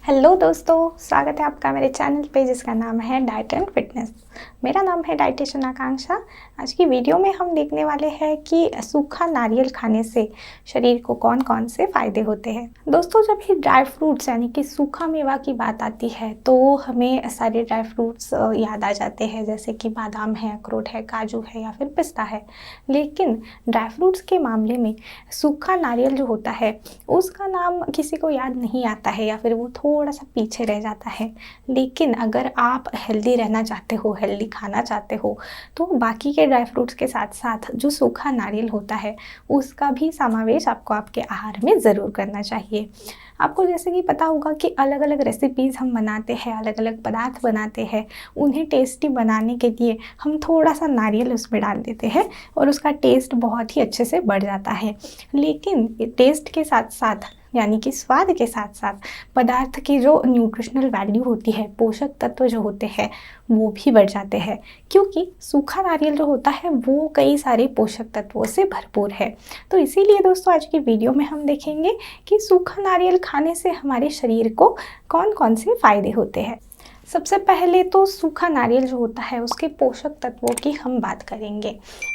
Hello दोस्तों, स्वागत है आपका मेरे चैनल पे जिसका नाम है डाइट एंड फिटनेस। मेरा नाम है डाइटिशियन आकांक्षा। आज की वीडियो में हम देखने वाले हैं कि सूखा नारियल खाने से शरीर को कौन कौन से फ़ायदे होते हैं। दोस्तों, जब भी ड्राई फ्रूट्स यानी कि सूखा मेवा की बात आती है तो हमें सारे ड्राई फ्रूट्स याद आ जाते हैं, जैसे कि बादाम है, अखरोट है, काजू है या फिर पिस्ता है। लेकिन ड्राई फ्रूट्स के मामले में सूखा नारियल जो होता है उसका नाम किसी को याद नहीं आता है या फिर वो थोड़ा सा पीछे रह जाता है। लेकिन अगर आप हेल्दी रहना चाहते हो, हेल्दी खाना चाहते हो, तो बाकी के ड्राई फ्रूट्स के साथ साथ जो सूखा नारियल होता है उसका भी समावेश आपको आपके आहार में ज़रूर करना चाहिए। आपको जैसे कि पता होगा कि अलग अलग रेसिपीज़ हम बनाते हैं, अलग अलग पदार्थ बनाते हैं, उन्हें टेस्टी बनाने के लिए हम थोड़ा सा नारियल उसमें डाल देते हैं और उसका टेस्ट बहुत ही अच्छे से बढ़ जाता है। लेकिन टेस्ट के साथ साथ यानी कि स्वाद के साथ साथ पदार्थ की जो न्यूट्रिशनल वैल्यू होती है, पोषक तत्व जो होते हैं वो भी बढ़ जाते हैं, क्योंकि सूखा नारियल जो होता है वो कई सारे पोषक तत्वों से भरपूर है। तो इसीलिए दोस्तों आज की वीडियो में हम देखेंगे कि सूखा नारियल खाने से हमारे शरीर को कौन कौन से फ़ायदे होते हैं। सबसे पहले तो सूखा नारियल जो होता है उसके पोषक तत्वों की हम बात करेंगे।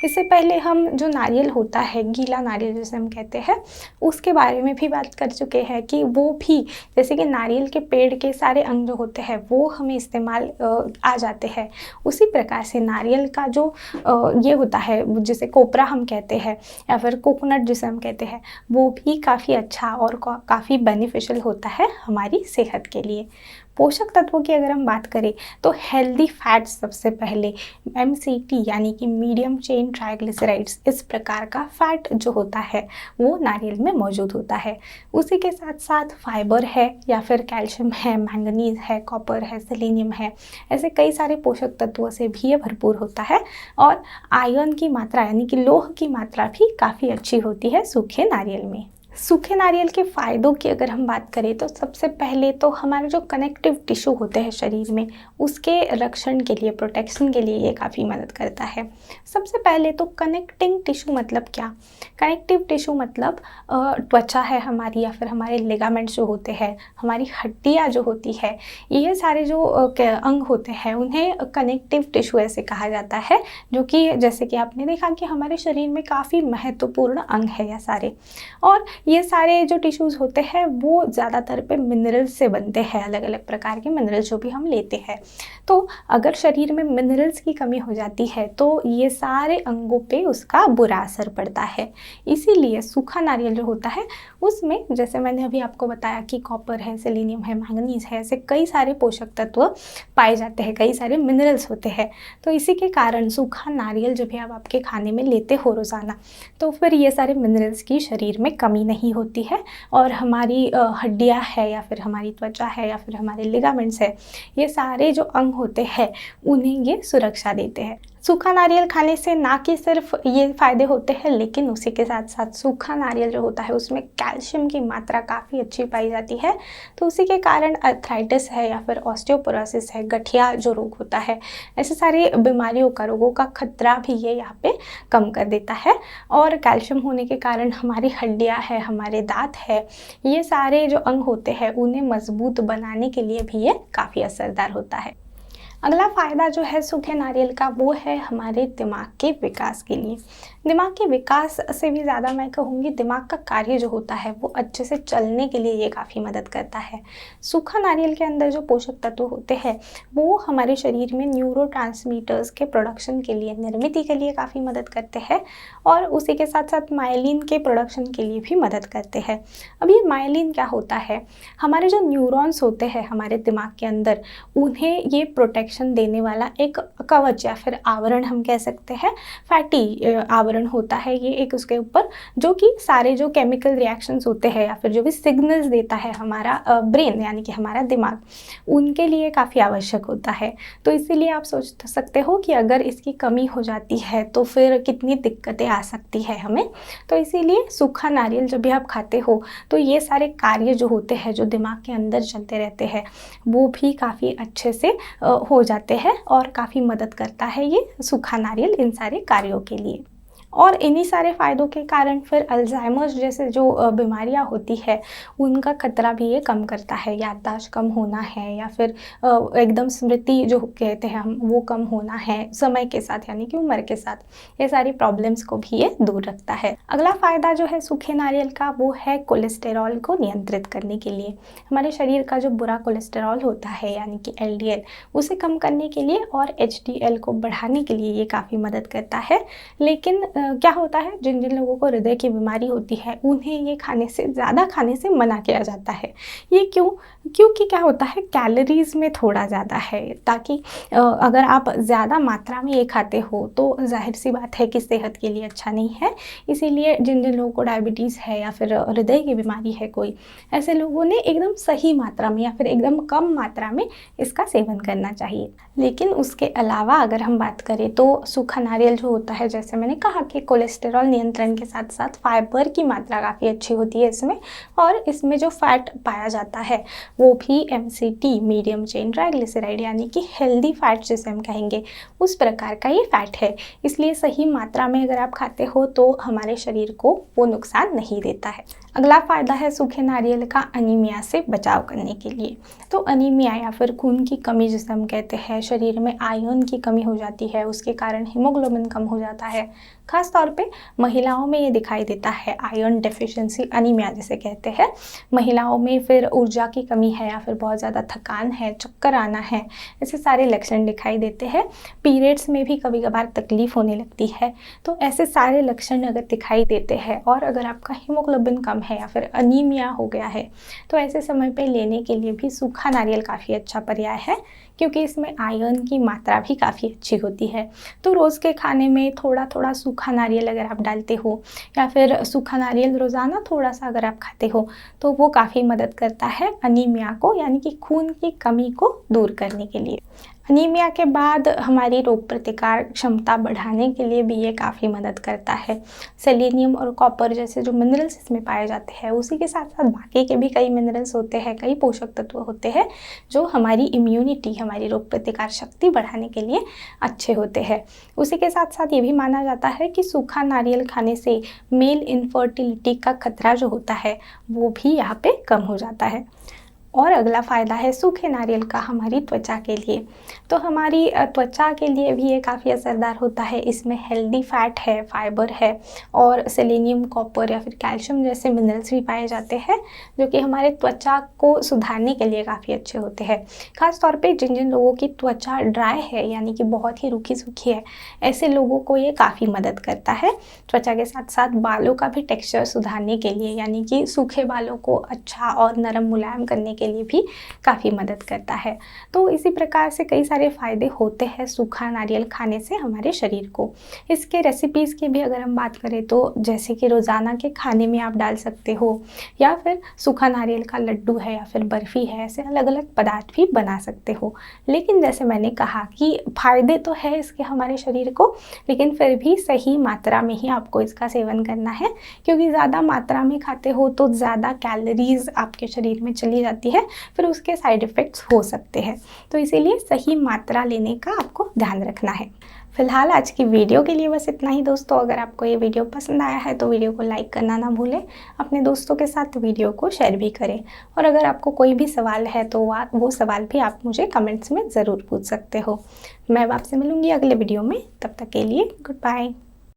इससे पहले हम जो नारियल होता है, गीला नारियल जिसे हम कहते हैं, उसके बारे में भी बात कर चुके हैं कि वो भी जैसे कि नारियल के पेड़ के सारे अंग जो होते हैं वो हमें इस्तेमाल आ जाते हैं। उसी प्रकार से नारियल का जो ये होता है जिसे कोपरा हम कहते हैं या फिर कोकोनट जिसे हम कहते हैं, वो भी काफ़ी अच्छा और काफ़ी बेनिफिशियल होता है हमारी सेहत के लिए। पोषक तत्वों की अगर हम बात करें तो हेल्दी फैट्स सबसे पहले MCT यानी कि मीडियम चेन ट्राइग्लिसराइड्स, इस प्रकार का फैट जो होता है वो नारियल में मौजूद होता है। उसी के साथ साथ फाइबर है या फिर कैल्शियम है, मैंगनीज है, कॉपर है, सेलेनियम है, ऐसे कई सारे पोषक तत्वों से भी ये भरपूर होता है। और आयरन की मात्रा यानी कि लोह की मात्रा भी काफ़ी अच्छी होती है सूखे नारियल में। सूखे नारियल के फ़ायदों की अगर हम बात करें तो सबसे पहले तो हमारे जो कनेक्टिव टिश्यू होते हैं शरीर में, उसके रक्षण के लिए, प्रोटेक्शन के लिए ये काफ़ी मदद करता है। सबसे पहले तो कनेक्टिंग टिश्यू मतलब क्या? कनेक्टिव टिश्यू मतलब त्वचा है हमारी या फिर हमारे लिगामेंट्स जो होते हैं, हमारी हड्डियाँ जो होती है, ये सारे जो अंग होते हैं उन्हें कनेक्टिव टिश्यू ऐसे कहा जाता है, जो कि जैसे कि आपने देखा कि हमारे शरीर में काफ़ी महत्वपूर्ण अंग है ये सारे। और ये सारे जो टिश्यूज़ होते हैं वो ज़्यादातर पे मिनरल्स से बनते हैं, अलग अलग प्रकार के मिनरल्स जो भी हम लेते हैं। तो अगर शरीर में मिनरल्स की कमी हो जाती है तो ये सारे अंगों पे उसका बुरा असर पड़ता है। इसीलिए सूखा नारियल जो होता है उसमें, जैसे मैंने अभी आपको बताया कि कॉपर है, सेलेनियम है, मैंगनीज है, ऐसे कई सारे पोषक तत्व पाए जाते हैं, कई सारे मिनरल्स होते हैं। तो इसी के कारण सूखा नारियल जब भी आप आपके खाने में लेते हो रोज़ाना, तो फिर ये सारे मिनरल्स की शरीर में कमी नहीं होती है और हमारी हड्डियाँ है या फिर हमारी त्वचा है या फिर हमारे लिगामेंट्स है, ये सारे जो अंग होते हैं उन्हें ये सुरक्षा देते हैं। सूखा नारियल खाने से ना कि सिर्फ ये फ़ायदे होते हैं, लेकिन उसी के साथ साथ सूखा नारियल जो होता है उसमें कैल्शियम की मात्रा काफ़ी अच्छी पाई जाती है। तो उसी के कारण अर्थराइटिस है या फिर ऑस्टियोपोरोसिस है, गठिया जो रोग होता है, ऐसे सारी बीमारियों का, रोगों का खतरा भी ये यहाँ पे कम कर देता है। और कैल्शियम होने के कारण हमारी हड्डियाँ है, हमारे दांत है, ये सारे जो अंग होते हैं उन्हें मजबूत बनाने के लिए भी ये काफ़ी असरदार होता है। अगला फ़ायदा जो है सूखे नारियल का वो है हमारे दिमाग के विकास के लिए। दिमाग के विकास से भी ज़्यादा मैं कहूँगी दिमाग का कार्य जो होता है वो अच्छे से चलने के लिए ये काफ़ी मदद करता है। सूखा नारियल के अंदर जो पोषक तत्व होते हैं वो हमारे शरीर में न्यूरोट्रांसमीटर्स के प्रोडक्शन के लिए, निर्मित के लिए काफ़ी मदद करते हैं और उसी के साथ साथ माइलिन के प्रोडक्शन के लिए भी मदद करते हैं। अब ये माइलिन क्या होता है? हमारे जो न्यूरॉन्स होते हैं हमारे दिमाग के अंदर, उन्हें ये प्रोटेक्शन देने वाला एक कवच या फिर आवरण हम कह सकते हैं, फैटी आवरण होता है ये एक उसके ऊपर, जो कि सारे जो केमिकल रिएक्शंस होते हैं या फिर जो भी सिग्नल्स देता है हमारा ब्रेन यानी कि हमारा दिमाग, उनके लिए काफ़ी आवश्यक होता है। तो इसीलिए आप सोच सकते हो कि अगर इसकी कमी हो जाती है तो फिर कितनी दिक्कतें आ सकती है हमें। तो इसीलिए सूखा नारियल जब भी आप खाते हो तो ये सारे कार्य जो होते हैं, जो दिमाग के अंदर चलते रहते हैं, वो भी काफ़ी अच्छे से हो जाते हैं और काफ़ी मदद करता है ये सूखा नारियल इन सारे कार्यों के लिए। और इन्हीं सारे फ़ायदों के कारण फिर अल्ज़ाइमर्स जैसे जो बीमारियाँ होती है उनका खतरा भी ये कम करता है। याददाश्त कम होना है या फिर एकदम स्मृति जो कहते हैं हम वो कम होना है समय के साथ यानी कि उम्र के साथ, ये सारी प्रॉब्लम्स को भी ये दूर रखता है। अगला फ़ायदा जो है सूखे नारियल का वो है कोलेस्टेरॉल को नियंत्रित करने के लिए। हमारे शरीर का जो बुरा कोलेस्टेरॉल होता है यानी कि एलडीएल उसे कम करने के लिए और एचडीएल को बढ़ाने के लिए ये काफ़ी मदद करता है। लेकिन क्या होता है जिन जिन लोगों को हृदय की बीमारी होती है उन्हें ये ज़्यादा खाने से मना किया जाता है। ये क्यों? क्योंकि क्या होता है कैलोरीज़ में थोड़ा ज़्यादा है, ताकि अगर आप ज़्यादा मात्रा में ये खाते हो तो ज़ाहिर सी बात है कि सेहत के लिए अच्छा नहीं है। इसीलिए जिन जिन लोगों को डायबिटीज़ है या फिर हृदय की बीमारी है कोई, ऐसे लोगों ने एकदम सही मात्रा में या फिर एकदम कम मात्रा में इसका सेवन करना चाहिए। लेकिन उसके अलावा अगर हम बात करें तो सूखा नारियल जो होता है, जैसे मैंने कहा कि कोलेस्टेरॉल नियंत्रण के साथ साथ फाइबर की मात्रा काफ़ी अच्छी होती है इसमें, और इसमें जो फैट पाया जाता है वो भी एमसीटी मीडियम चेन ट्राइग्लिसराइड यानी कि हेल्दी फैट जिसे हम कहेंगे उस प्रकार का ये फैट है। इसलिए सही मात्रा में अगर आप खाते हो तो हमारे शरीर को वो नुकसान नहीं देता है। अगला फ़ायदा है सूखे नारियल का अनीमिया से बचाव करने के लिए। तो अनीमिया या फिर खून की कमी जिसे हम कहते हैं, शरीर में आयरन की कमी हो जाती है, उसके कारण हीमोग्लोबिन कम हो जाता है। खास तौर पे महिलाओं में ये दिखाई देता है, आयरन डेफिशिएंसी अनीमिया जिसे कहते हैं। महिलाओं में फिर ऊर्जा की कमी है या फिर बहुत ज़्यादा थकान है, चक्कर आना है, ऐसे सारे लक्षण दिखाई देते हैं। पीरियड्स में भी कभी कभार तकलीफ होने लगती है। तो ऐसे सारे लक्षण अगर दिखाई देते हैं और अगर आपका हीमोग्लोबिन कम है या फिर अनीमिया हो गया है तो ऐसे समय पे लेने के लिए भी सूखा नारियल काफ़ी अच्छा पर्याय है, क्योंकि इसमें आयरन की मात्रा भी काफ़ी अच्छी होती है। तो रोज़ के खाने में थोड़ा थोड़ा सूखा नारियल अगर आप डालते हो या फिर सूखा नारियल रोज़ाना थोड़ा सा अगर आप खाते हो तो वो काफ़ी मदद करता है अनीमिया को यानी कि खून की कमी को दूर करने के लिए। अनीमिया के बाद हमारी रोग प्रतिकार क्षमता बढ़ाने के लिए भी ये काफ़ी मदद करता है। सेलेनियम और कॉपर जैसे जो मिनरल्स इसमें पाए जाते हैं, उसी के साथ साथ बाकी के भी कई मिनरल्स होते हैं, कई पोषक तत्व होते हैं जो हमारी इम्यूनिटी, हमारी रोग प्रतिकार शक्ति बढ़ाने के लिए अच्छे होते हैं। उसी के साथ साथ ये भी माना जाता है कि सूखा नारियल खाने से मेल इनफर्टिलिटी का खतरा जो होता है वो भी यहाँ पे कम हो जाता है। और अगला फ़ायदा है सूखे नारियल का हमारी त्वचा के लिए। तो हमारी त्वचा के लिए भी ये काफ़ी असरदार होता है। इसमें हेल्दी फैट है, फाइबर है और सेलेनियम, कॉपर या फिर कैल्शियम जैसे मिनरल्स भी पाए जाते हैं जो कि हमारे त्वचा को सुधारने के लिए काफ़ी अच्छे होते हैं। ख़ास तौर पे जिन जिन लोगों की त्वचा ड्राई है यानी कि बहुत ही रूखी सूखी है, ऐसे लोगों को ये काफ़ी मदद करता है। त्वचा के साथ साथ बालों का भी टेक्स्चर सुधारने के लिए यानी कि सूखे बालों को अच्छा और नरम मुलायम करने के लिए भी काफ़ी मदद करता है। तो इसी प्रकार से कई सारे फ़ायदे होते हैं सूखा नारियल खाने से हमारे शरीर को। इसके रेसिपीज़ की भी अगर हम बात करें तो जैसे कि रोज़ाना के खाने में आप डाल सकते हो या फिर सूखा नारियल का लड्डू है या फिर बर्फ़ी है, ऐसे अलग अलग पदार्थ भी बना सकते हो। लेकिन जैसे मैंने कहा कि फ़ायदे तो है इसके हमारे शरीर को, लेकिन फिर भी सही मात्रा में ही आपको इसका सेवन करना है, क्योंकि ज़्यादा मात्रा में खाते हो तो ज़्यादा कैलोरीज़ आपके शरीर में चली जाती है, फिर उसके साइड इफ़ेक्ट्स हो सकते हैं। तो इसीलिए सही मात्रा लेने का आपको ध्यान रखना है। फिलहाल आज की वीडियो के लिए बस इतना ही दोस्तों। अगर आपको ये वीडियो पसंद आया है तो वीडियो को लाइक करना ना भूलें, अपने दोस्तों के साथ वीडियो को शेयर भी करें। और अगर आपको कोई भी सवाल है तो वो सवाल भी आप मुझे कमेंट्स में ज़रूर पूछ सकते हो। मैं आपसे मिलूँगी अगले वीडियो में, तब तक के लिए गुड बाय।